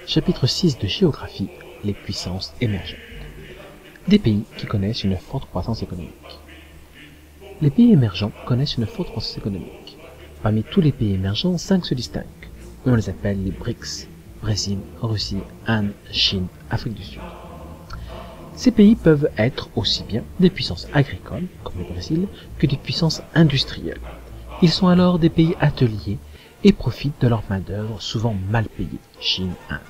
Chapitre 6 de Géographie, les puissances émergentes. Des pays qui connaissent une forte croissance économique. Les pays émergents connaissent une forte croissance économique. Parmi tous les pays émergents, 5 se distinguent. On les appelle les BRICS: Brésil, Russie, Inde, Chine, Afrique du Sud. Ces pays peuvent être aussi bien des puissances agricoles, comme le Brésil, que des puissances industrielles. Ils sont alors des pays ateliers et profitent de leur main-d'œuvre souvent mal payée, Chine, Inde.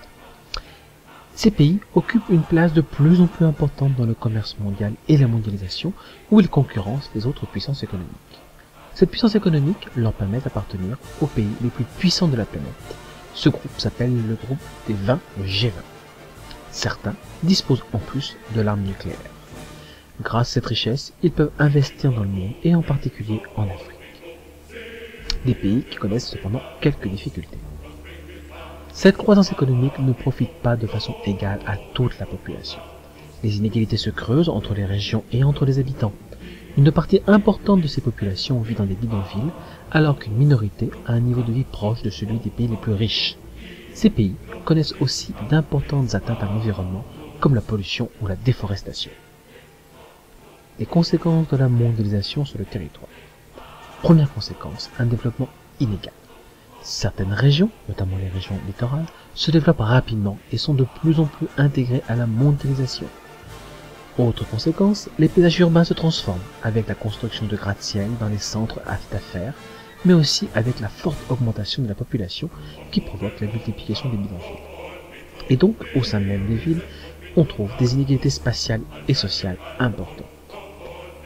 Ces pays occupent une place de plus en plus importante dans le commerce mondial et la mondialisation, où ils concurrencent les autres puissances économiques. Cette puissance économique leur permet d'appartenir aux pays les plus puissants de la planète. Ce groupe s'appelle le groupe des 20, le G20. Certains disposent en plus de l'arme nucléaire. Grâce à cette richesse, ils peuvent investir dans le monde et en particulier en Afrique. Des pays qui connaissent cependant quelques difficultés. Cette croissance économique ne profite pas de façon égale à toute la population. Les inégalités se creusent entre les régions et entre les habitants. Une partie importante de ces populations vit dans des bidonvilles, alors qu'une minorité a un niveau de vie proche de celui des pays les plus riches. Ces pays connaissent aussi d'importantes atteintes à l'environnement, comme la pollution ou la déforestation. Les conséquences de la mondialisation sur le territoire. Première conséquence, un développement inégal. Certaines régions, notamment les régions littorales, se développent rapidement et sont de plus en plus intégrées à la mondialisation. Autre conséquence, les paysages urbains se transforment avec la construction de gratte-ciel dans les centres d'affaires, mais aussi avec la forte augmentation de la population qui provoque la multiplication des bidonvilles. Et donc, au sein même des villes, on trouve des inégalités spatiales et sociales importantes.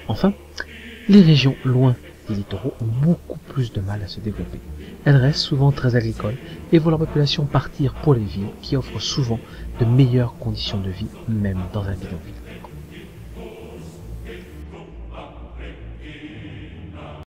Enfin, les régions loin des littoraux ont beaucoup plus de mal à se développer. Elles restent souvent très agricoles et voient leur population partir pour les villes qui offrent souvent de meilleures conditions de vie, même dans un bidonville.